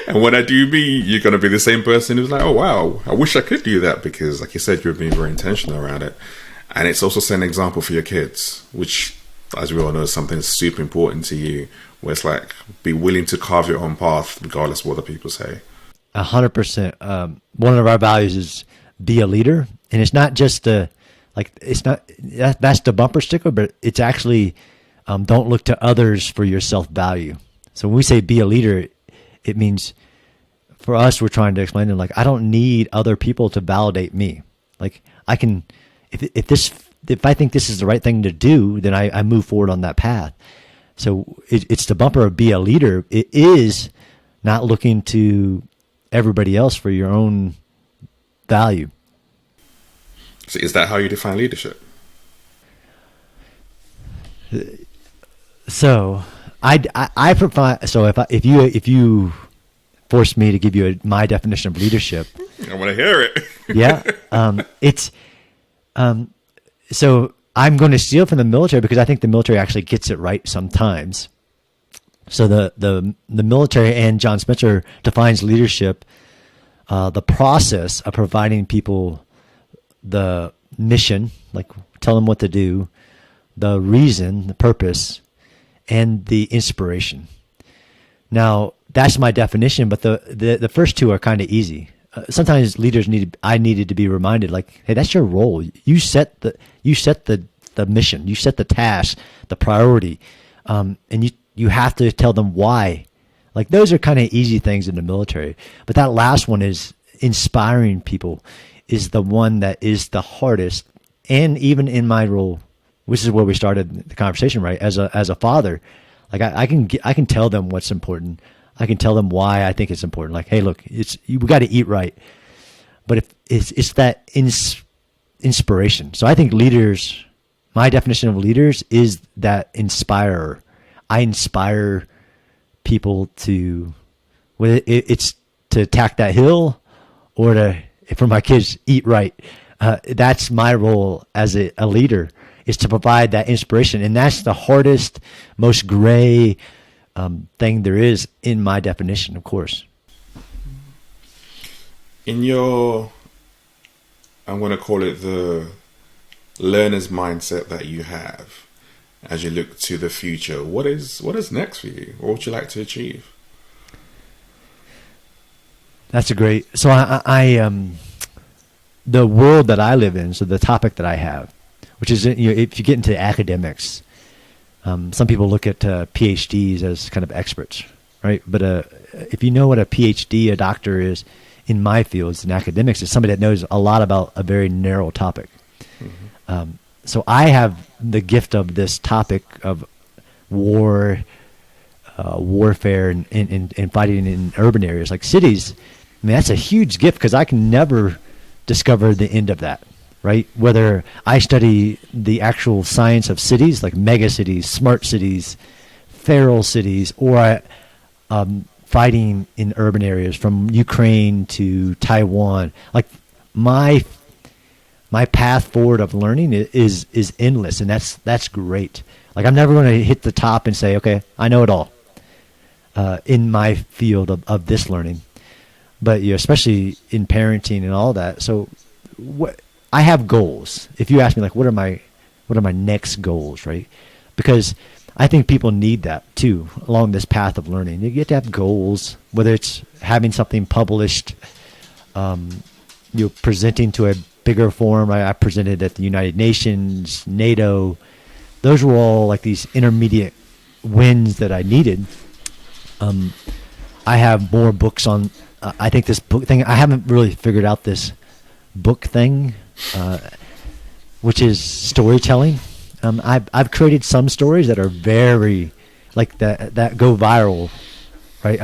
And when I do me, you're going to be the same person who's like, oh, wow, I wish I could do that. Because like you said, you're being very intentional around it. And it's also setting an example for your kids, which, as we all know, is something super important to you, where it's like, be willing to carve your own path, regardless of what other people say. 100%. One of our values is be a leader. And it's not just it's not, that's the bumper sticker, but it's actually, don't look to others for your self-value. So when we say be a leader, it means for us, we're trying to explain to them, like, I don't need other people to validate me. Like I can, if I think this is the right thing to do, then I move forward on that path. So it's the bumper of be a leader. It is not looking to everybody else for your own value. So is that how you define leadership? So I provide. So if you force me to give you my definition of leadership, I want to hear it. Yeah, it's so I'm going to steal from the military because I think the military actually gets it right sometimes. So the military and John Spencer defines leadership, the process of providing people the mission, like tell them what to do, the reason, the purpose, and the inspiration. Now that's my definition, but the first two are kind of easy. Sometimes leaders I needed to be reminded, like, hey, that's your role. You set the mission, you set the task, the priority, and you have to tell them why. Like those are kind of easy things in the military, but that last one is inspiring people is the one that is the hardest. And even in my role, which is where we started the conversation, right? As a father, like I can tell them what's important. I can tell them why I think it's important. Like, hey, look, we got to eat right. But if it's that inspiration. So I think leaders, my definition of leaders is that inspirer. I inspire people to, whether it's to attack that hill or for my kids, eat right. That's my role as a leader, is to provide that inspiration. And that's the hardest, most gray thing there is in my definition, of course. In your, I'm going to call it the learner's mindset that you have as you look to the future, what is next for you? What would you like to achieve? That's a great, so I the world that I live in, so the topic that I have, which is, if you get into academics, some people look at PhDs as kind of experts, right? But if you know what a PhD, a doctor is in my fields in academics, it's somebody that knows a lot about a very narrow topic. Mm-hmm. So I have the gift of this topic of warfare and fighting in urban areas like cities. I mean, that's a huge gift because I can never discover the end of that, right? Whether I study the actual science of cities, like mega cities, smart cities, feral cities, or fighting in urban areas from Ukraine to Taiwan. Like my path forward of learning is endless, and that's great. Like I'm never going to hit the top and say, okay, I know it all in my field of this learning. But especially in parenting and all that. So I have goals. If you ask me, like, what are my next goals, right? Because I think people need that too along this path of learning. You get to have goals, whether it's having something published, you're presenting to a bigger forum. I presented at the United Nations, NATO. Those were all like these intermediate wins that I needed. I have more books on. I think this book thing. I haven't really figured out this book thing, which is storytelling. I've created some stories that are very like that go viral, right?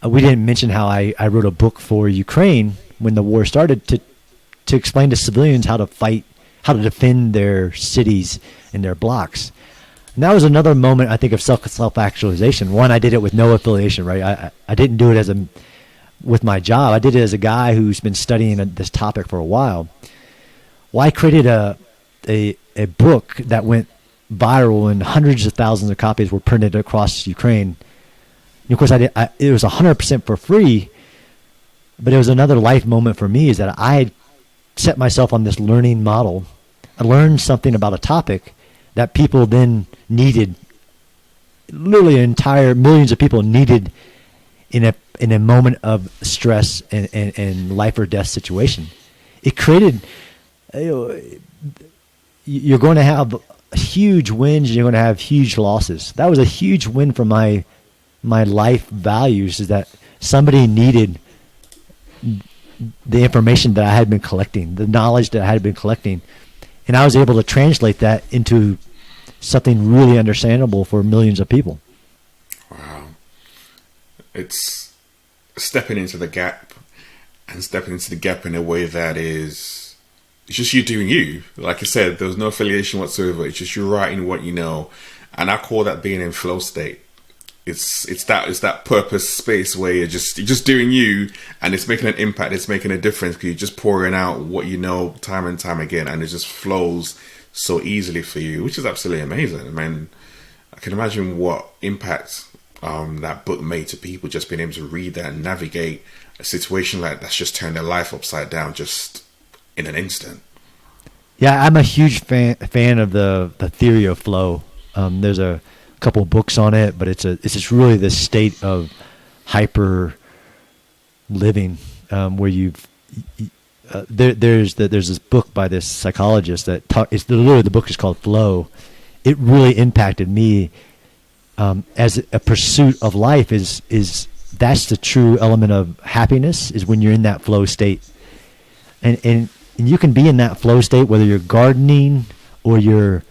We didn't mention how I wrote a book for Ukraine when the war started to explain to civilians how to fight, how to defend their cities and their blocks. And that was another moment, I think, of self-actualization. One, I did it with no affiliation, right? I didn't do it with my job. I did it as a guy who's been studying this topic for a while. Well, I created a book that went viral, and hundreds of thousands of copies were printed across Ukraine. And of course, it was 100% for free, but it was another life moment for me, is that I had set myself on this learning model. I learned something about a topic that people then needed, literally entire millions of people needed in a moment of stress and life or death situation. It created, you're going to have huge wins and you're going to have huge losses. That was a huge win for my life values, is that somebody needed the information that I had been collecting, the knowledge that I had been collecting, and I was able to translate that into something really understandable for millions of people. Wow. It's stepping into the gap, and stepping into the gap in a way that is, it's just you doing you. Like I said, there was no affiliation whatsoever. It's just you writing what you know. And I call that being in flow state. It's that purpose space where you're just doing you, and it's making an impact. It's making a difference because you're just pouring out what you know time and time again, and it just flows so easily for you, which is absolutely amazing. I mean, I can imagine what impact that book made to people, just being able to read that and navigate a situation like that's just turned their life upside down just in an instant. Yeah, I'm a huge fan of the theory of flow. There's a couple of books on it, but it's just really the state of hyper living, where there's this book by this psychologist that literally the book is called Flow. It really impacted me as a pursuit of life. Is that's the true element of happiness, is when you're in that flow state, and you can be in that flow state whether you're gardening or you're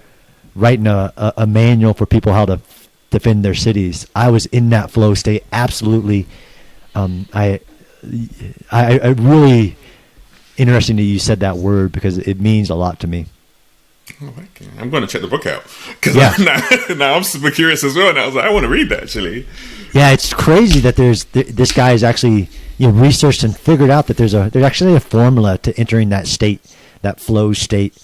writing a manual for people how to defend their cities. I was in that flow state, absolutely. I really interesting that you said that word, because it means a lot to me. Oh, okay. I'm going to check the book out, because now I'm super curious as well. And I was like, I want to read that actually. Yeah, it's crazy that this guy is actually researched and figured out that there's actually a formula to entering that state, that flow state.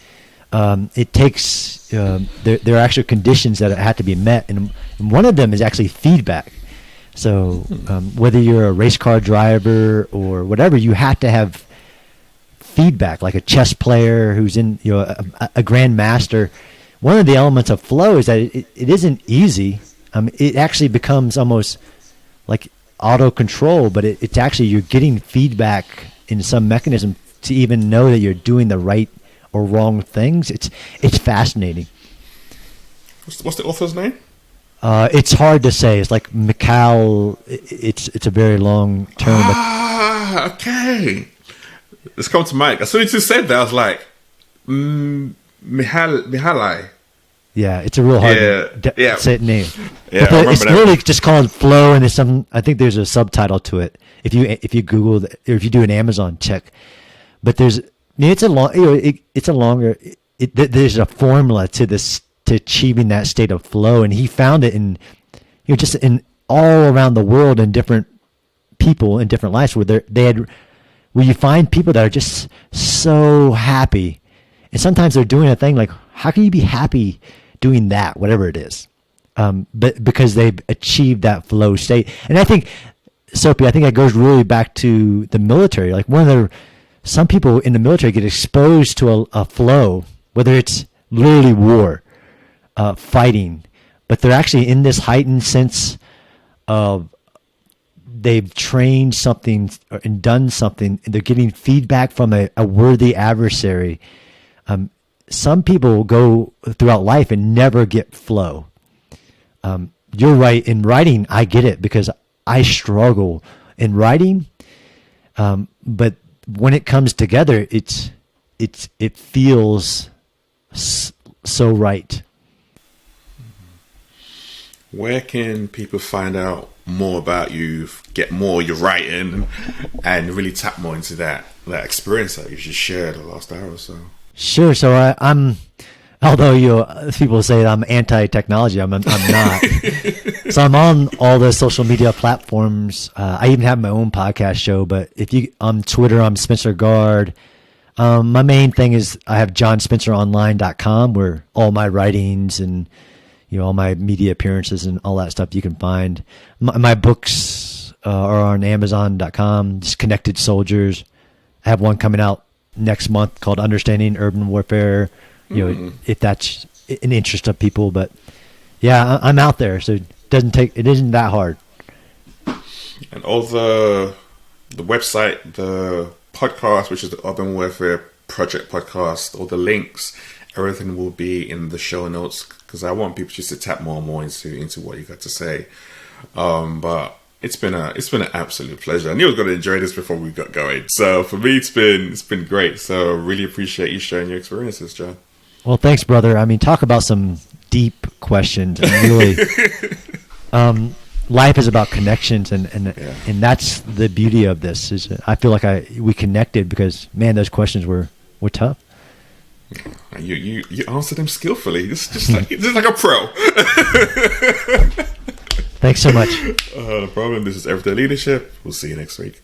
It takes there are actual conditions that have to be met, and one of them is actually feedback. So whether you're a race car driver or whatever, you have to have feedback, like a chess player who's in a grandmaster. One of the elements of flow is that it isn't easy. It actually becomes almost like auto control, but it's actually, you're getting feedback in some mechanism to even know that you're doing the right or wrong things. It's fascinating. What's the author's name? It's hard to say. It's like Mikhail. It's a very long term. Okay. It's come to mind. As soon as you said that, I was like, Mihalai. Yeah, it's a real hard name. Yeah, but it's really just called Flow, and I think there's a subtitle to it. If you Google or if you do an Amazon check, but there's a longer. There's a formula to achieving that state of flow, and he found it in just in all around the world, in different people in different lives where you find people that are just so happy, and sometimes they're doing a thing like, how can you be happy doing that, whatever it is, but because they've achieved that flow state. And I think, Sophie, that goes really back to the military. Like some people in the military get exposed to a flow, whether it's literally war, fighting, but they're actually in this heightened sense of they've trained something and done something, and they're getting feedback from a worthy adversary. Some people will go throughout life and never get flow. You're right. In writing, I get it because I struggle in writing. But when it comes together, it feels so right. Where can people find out more about you, get more of your writing, and really tap more into that experience that you just shared the last hour or so? Sure. So I'm, although people say that I'm anti-technology, I'm not. So I'm on all the social media platforms. I even have my own podcast show. But if you on Twitter, I'm Spencer Guard. My main thing is I have johnspenceronline.com where all my writings and all my media appearances and all that stuff you can find. My books are on Amazon.com. Just Connected Soldiers. I have one coming out next month called Understanding Urban Warfare. If that's an interest of people, but yeah, I'm out there, so it isn't that hard. And all the website, the podcast, which is the Urban Warfare Project podcast, all the links, everything will be in the show notes because I want people just to tap more and more into what you got to say. But it's been an absolute pleasure. I knew I was going to enjoy this before we got going. So for me, it's been great. So really appreciate you sharing your experiences, John. Well, thanks, brother. I mean, talk about some deep questions. And really, life is about connections, and that's the beauty of this. Is I feel like we connected because, man, those questions were tough. You answered them skillfully, just like a pro. Thanks so much. No problem. This is Everyday Leadership. We'll see you next week.